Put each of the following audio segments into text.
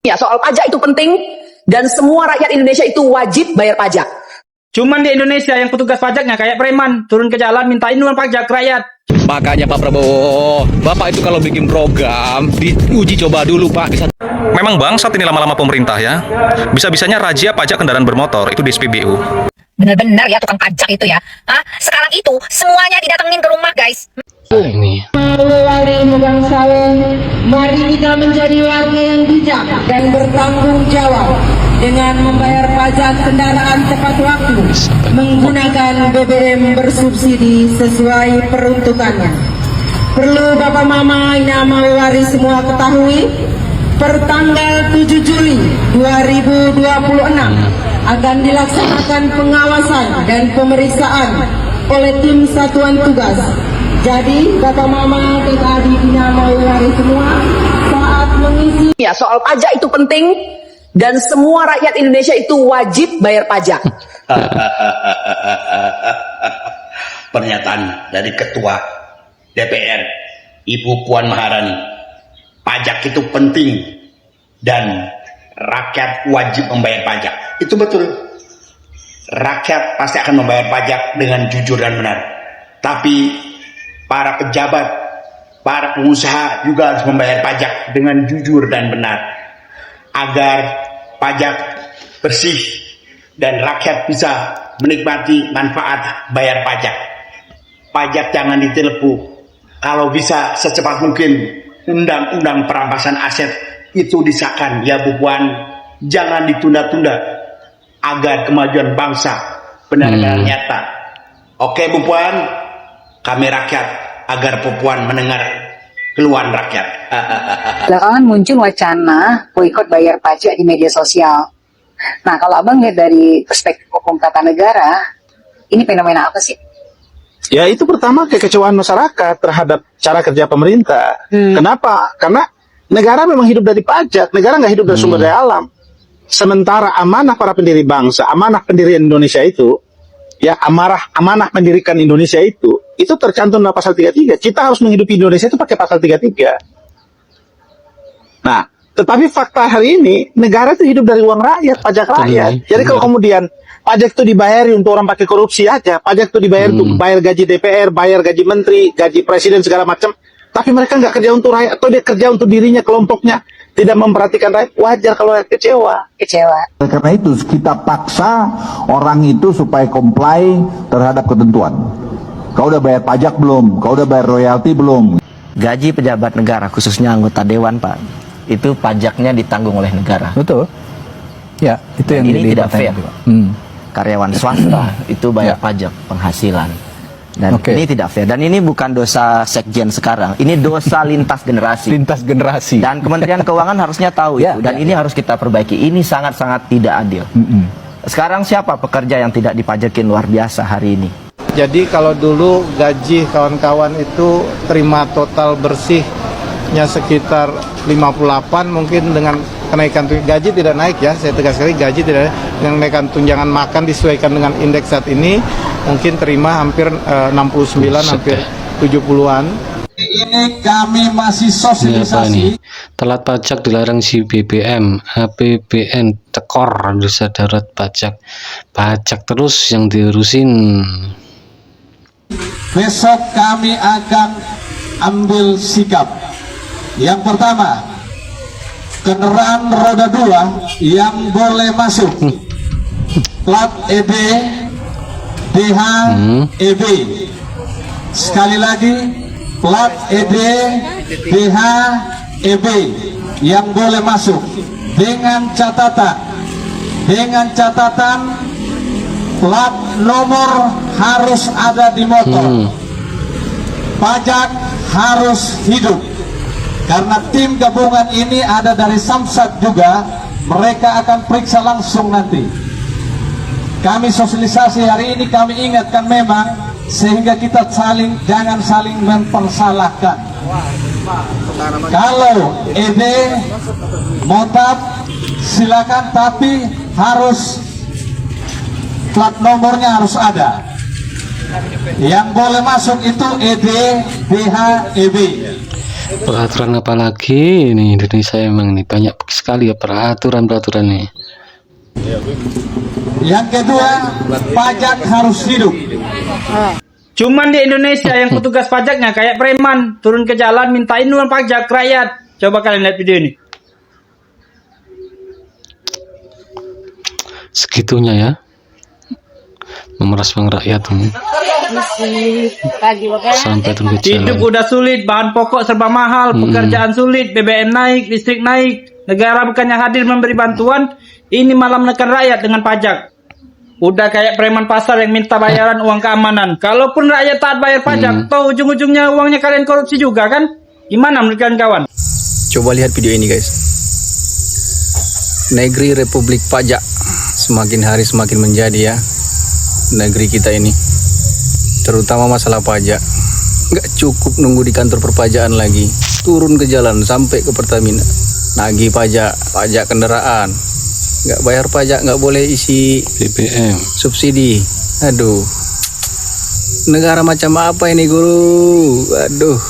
Ya, soal pajak itu penting dan semua rakyat Indonesia itu wajib bayar pajak. Cuman di Indonesia yang petugas pajaknya kayak preman, turun ke jalan mintain uang pajak rakyat. Makanya Pak Prabowo, Bapak itu kalau bikin program, diuji coba dulu Pak. Memang bangsat ini lama-lama pemerintah ya. Bisa-bisanya razia pajak kendaraan bermotor itu di SPBU. Benar-benar ya tukang pajak itu ya. Hah? Sekarang itu semuanya didatengin ke rumah guys. Mari bangsawan, mari kita menjadi warga yang bijak dan bertanggung jawab dengan membayar pajak kendaraan tepat waktu, menggunakan BBM bersubsidi sesuai peruntukannya. Perlu Bapak Mama Ina Mawari semua ketahui, pertanggal 7 Juli 2026 akan dilaksanakan pengawasan dan pemeriksaan oleh tim satuan tugas. Jadi Bapak Mama dan adik Ina Mawari semua saat mengisi. Ya, soal pajak itu penting dan semua rakyat Indonesia itu wajib bayar pajak. Pernyataan dari Ketua DPR Ibu Puan Maharani, pajak itu penting dan rakyat wajib membayar pajak. Itu betul. Rakyat pasti akan membayar pajak dengan jujur dan benar. Tapi para pejabat, para pengusaha juga harus membayar pajak dengan jujur dan benar agar pajak bersih dan rakyat bisa menikmati manfaat bayar pajak. Pajak jangan ditelepu. Kalau bisa secepat mungkin undang-undang perampasan aset itu disahkan ya Bu Puan, jangan ditunda-tunda agar kemajuan bangsa benar-benar nyata. Oke Bu Puan, kami rakyat, agar Bu Puan mendengar keluhan rakyat. Belakangan muncul wacana boikot bayar pajak di media sosial. Nah, kalau Abang lihat dari perspektif hukum tata negara, ini fenomena apa sih? Ya, itu pertama kekecewaan masyarakat terhadap cara kerja pemerintah. Kenapa? Karena negara memang hidup dari pajak, negara nggak hidup dari sumber daya alam. Sementara amanah para pendiri bangsa, amanah pendirian Indonesia itu, ya amanah mendirikan Indonesia itu tercantum dalam pasal 33. Kita harus menghidupi Indonesia itu pakai pasal 33. Nah, tetapi fakta hari ini, negara itu hidup dari uang rakyat, pajak rakyat. Jadi kalau kemudian pajak itu dibayari untuk orang pakai korupsi aja, pajak itu dibayar untuk bayar gaji DPR, bayar gaji menteri, gaji presiden, segala macam, tapi mereka nggak kerja untuk rakyat, atau dia kerja untuk dirinya, kelompoknya, tidak memperhatikan rakyat, wajar kalau rakyat kecewa. Karena itu kita paksa orang itu supaya comply terhadap ketentuan. Kau udah bayar pajak belum? Kau udah bayar royalti belum? Gaji pejabat negara, khususnya anggota dewan Pak, itu pajaknya ditanggung oleh negara. Betul. Ya, itu dan yang ini tidak fair. Karyawan swasta itu bayar pajak penghasilan. Dan ini tidak fair. Dan ini bukan dosa sekjen sekarang. Ini dosa lintas generasi. Lintas generasi. Dan Kementerian Keuangan harusnya tahu itu. Dan ini harus kita perbaiki. Ini sangat-sangat tidak adil. Sekarang siapa pekerja yang tidak dipajakin luar biasa hari ini? Jadi kalau dulu gaji kawan-kawan itu terima total bersihnya sekitar 58, mungkin dengan kenaikan gaji tidak naik ya, saya tegas sekali gaji tidak naik, dengan kenaikan tunjangan makan disesuaikan dengan indeks saat ini mungkin terima hampir 69, hampir 70-an. Ini kami masih sosialisasi. Telat pajak dilarang si BBM, APBN tekor dosa darurat pajak. Pajak terus yang diurusin. Besok kami akan ambil sikap. Yang pertama, kendaraan roda 2 yang boleh masuk plat EB, DH, EB. Sekali lagi, plat EB, DH, EB yang boleh masuk dengan catatan plat nomor harus ada di motor. Pajak harus hidup. Karena tim gabungan ini ada dari Samsat juga, mereka akan periksa langsung nanti. Kami sosialisasi hari ini, kami ingatkan memang, sehingga kita jangan saling mempersalahkan. Kalau ED, motab, silakan, tapi harus plat nomornya harus ada. Yang boleh masuk itu ED, DH, EB. Peraturan apa lagi ini Indonesia emang nih, banyak sekali ya peraturan nih. Yang kedua, pajak harus hidup. Cuman di Indonesia yang petugas pajaknya kayak preman, turun ke jalan mintain uang pajak rakyat. Coba kalian lihat video ini. Segitunya ya, memeras uang rakyat ini. Sampai turun ke jalan. Hidup udah sulit, bahan pokok serba mahal, pekerjaan sulit, BBM naik, listrik naik. Negara bukannya hadir memberi bantuan, ini malah menekan rakyat dengan pajak. Udah kayak preman pasar yang minta bayaran uang keamanan. Kalaupun rakyat taat bayar pajak, toh ujung-ujungnya uangnya kalian korupsi juga kan? Gimana menurut kalian kawan? Coba lihat video ini guys. Negeri Republik Pajak semakin hari semakin menjadi ya negeri kita ini. Terutama masalah pajak. Nggak cukup nunggu di kantor perpajakan lagi. Turun ke jalan sampai ke Pertamina. Nagih pajak kendaraan. Nggak bayar pajak, nggak boleh isi BBM subsidi. Aduh, negara macam apa ini guru? Aduh.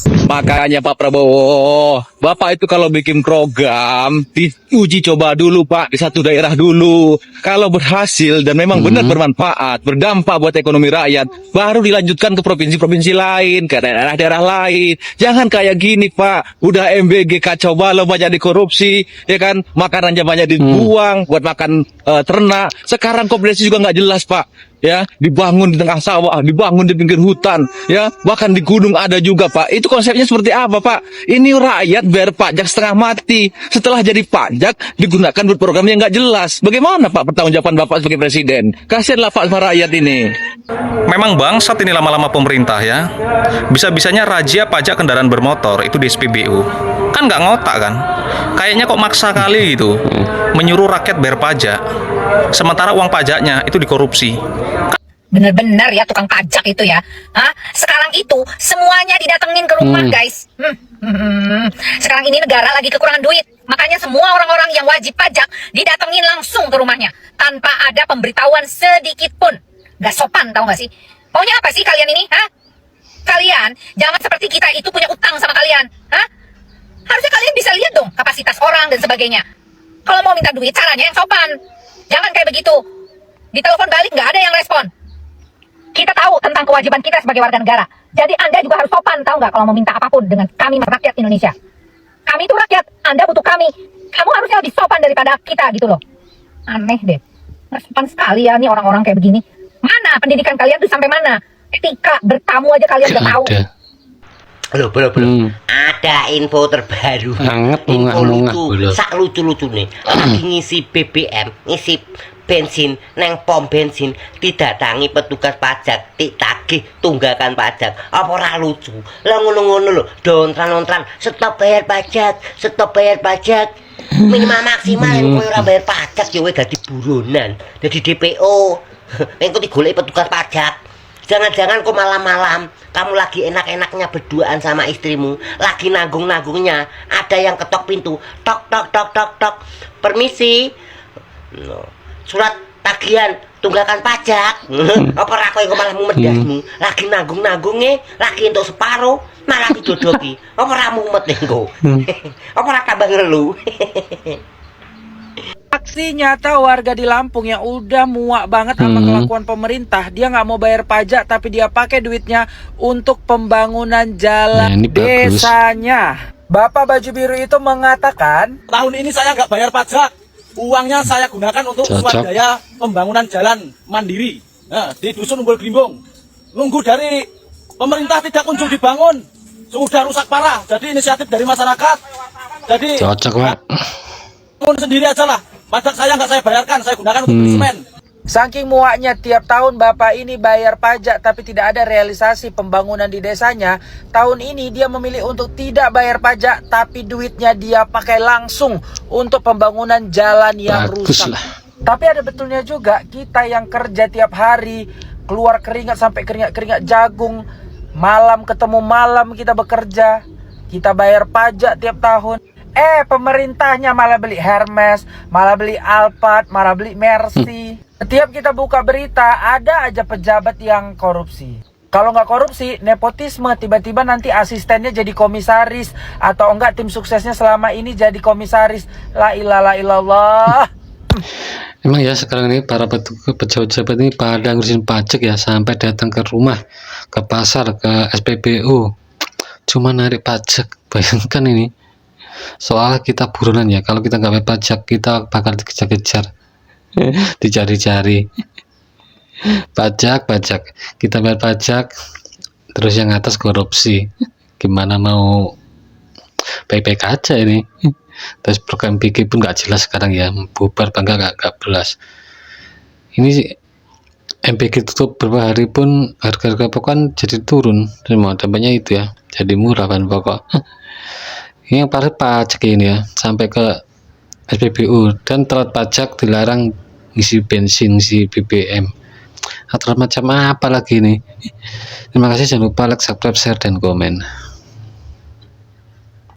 Makanya Pak Prabowo, Bapak itu kalau bikin program diuji coba dulu Pak, di satu daerah dulu. Kalau berhasil dan memang benar bermanfaat, berdampak buat ekonomi rakyat, baru dilanjutkan ke provinsi-provinsi lain, ke daerah-daerah lain. Jangan kayak gini Pak, udah MBG kacau balau, banyak dikorupsi, ya kan, makanannya banyak dibuang buat makan ternak. Sekarang kompetensi juga nggak jelas Pak. Ya, dibangun di tengah sawah, dibangun di pinggir hutan, ya, bahkan di gunung ada juga Pak. Itu konsepnya seperti apa Pak? Ini rakyat bayar pajak setengah mati. Setelah jadi pajak digunakan buat program yang nggak jelas. Bagaimana Pak pertanggungjawaban Bapak sebagai presiden? Kasihanlah Pak sama rakyat ini. Memang bangsat ini lama-lama pemerintah ya. Bisa-bisanya razia pajak kendaraan bermotor itu di SPBU. Kan nggak ngotak kan? Kayaknya kok maksa kali gitu. Menyuruh rakyat bayar pajak. Sementara uang pajaknya itu dikorupsi. Bener-bener ya tukang pajak itu ya. Hah? Sekarang itu semuanya didatengin ke rumah guys. Sekarang ini negara lagi kekurangan duit. Makanya semua orang-orang yang wajib pajak didatengin langsung ke rumahnya. Tanpa ada pemberitahuan sedikit pun. Gak sopan tau gak sih? Maunya apa sih kalian ini? Hah? Kalian jangan seperti kita itu punya utang sama kalian. Hah? Harusnya kalian bisa lihat dong kapasitas orang dan sebagainya. Kalau mau minta duit caranya yang sopan. Jangan kayak begitu. Ditelepon balik nggak ada yang respon. Kita tahu tentang kewajiban kita sebagai warga negara. Jadi Anda juga harus sopan, tahu nggak, kalau mau minta apapun dengan kami rakyat Indonesia. Kami itu rakyat, Anda butuh kami. Kamu harusnya lebih sopan daripada kita gitu loh. Aneh deh. Nggak sopan sekali ya nih orang-orang kayak begini. Mana pendidikan kalian tuh sampai mana? Etika bertamu aja kalian nggak tahu. Belum. Ada info terbaru. Info lucu, sak lucu-lucu nih. Lagi ngisi BBM, ngisi bensin neng pom bensin, didatangi petugas pajak, ditagih tunggakan pajak. Apa ora lucu? Lah ngono-ngono lho, dontran-ontran, stop bayar pajak, stop bayar pajak. Minimal maksimal yang kowe ora bayar pajak ya kowe dadi buronan, dadi DPO. Engko digoleki petugas pajak. Jangan-jangan kok malam-malam kamu lagi enak-enaknya berduaan sama istrimu, lagi nanggung-nanggungnya, ada yang ketok pintu, tok tok tok tok tok. Permisi. Surat tagihan tunggakan pajak. Apa ra kowe malah mumedasmu, lagi nanggung-nanggungnya, lagi untuk separuh, malah didodoki. Apa ra mumet engko? Apa ra tambah ngelu? Aksi nyata warga di Lampung yang udah muak banget sama kelakuan pemerintah. Dia nggak mau bayar pajak tapi dia pakai duitnya untuk pembangunan jalan desanya. Bapak baju biru itu mengatakan, tahun ini saya nggak bayar pajak. Uangnya saya gunakan untuk swadaya pembangunan jalan mandiri. Nah, di Dusun Umbul Grimbong. Nunggu dari pemerintah tidak kunjung dibangun. Sudah rusak parah. Jadi inisiatif dari masyarakat. Jadi cocok Pak. Bangun sendiri aja lah. Pajak saya nggak saya bayarkan, saya gunakan untuk beli semen. Saking muaknya tiap tahun bapak ini bayar pajak tapi tidak ada realisasi pembangunan di desanya. Tahun ini dia memilih untuk tidak bayar pajak tapi duitnya dia pakai langsung untuk pembangunan jalan yang rusak. Tapi ada betulnya juga, kita yang kerja tiap hari keluar keringat sampai keringat jagung, malam ketemu malam kita bekerja, kita bayar pajak tiap tahun. Pemerintahnya malah beli Hermes, malah beli Alphard, malah beli Mercy. Setiap kita buka berita, ada aja pejabat yang korupsi. Kalau nggak korupsi, nepotisme, tiba-tiba nanti asistennya jadi komisaris, atau enggak tim suksesnya selama ini jadi komisaris. La ilaha illallah. Emang ya sekarang ini para pejabat-pejabat ini pada ngurusin pajak ya, sampai datang ke rumah, ke pasar, ke SPBU, cuma narik pajak. Bayangkan ini, soal kita buronan ya, kalau kita nggak bayar pajak kita bakal dikejar-kejar, dicari-cari. Pajak, kita bayar pajak, terus yang atas korupsi. Gimana mau baik-baik aja ini? Terus program PG pun nggak jelas sekarang ya, bubar bangga nggak jelas. Ini MPG tutup beberapa hari pun harga-harga pokok kan jadi turun, semua dampaknya itu ya, jadi murah bahan pokok. Ini yang paling pajak ini ya, sampai ke SPBU, dan telat pajak dilarang ngisi bensin, ngisi BBM. Aturan macam apa lagi nih? Terima kasih, jangan lupa like, subscribe, share, dan komen.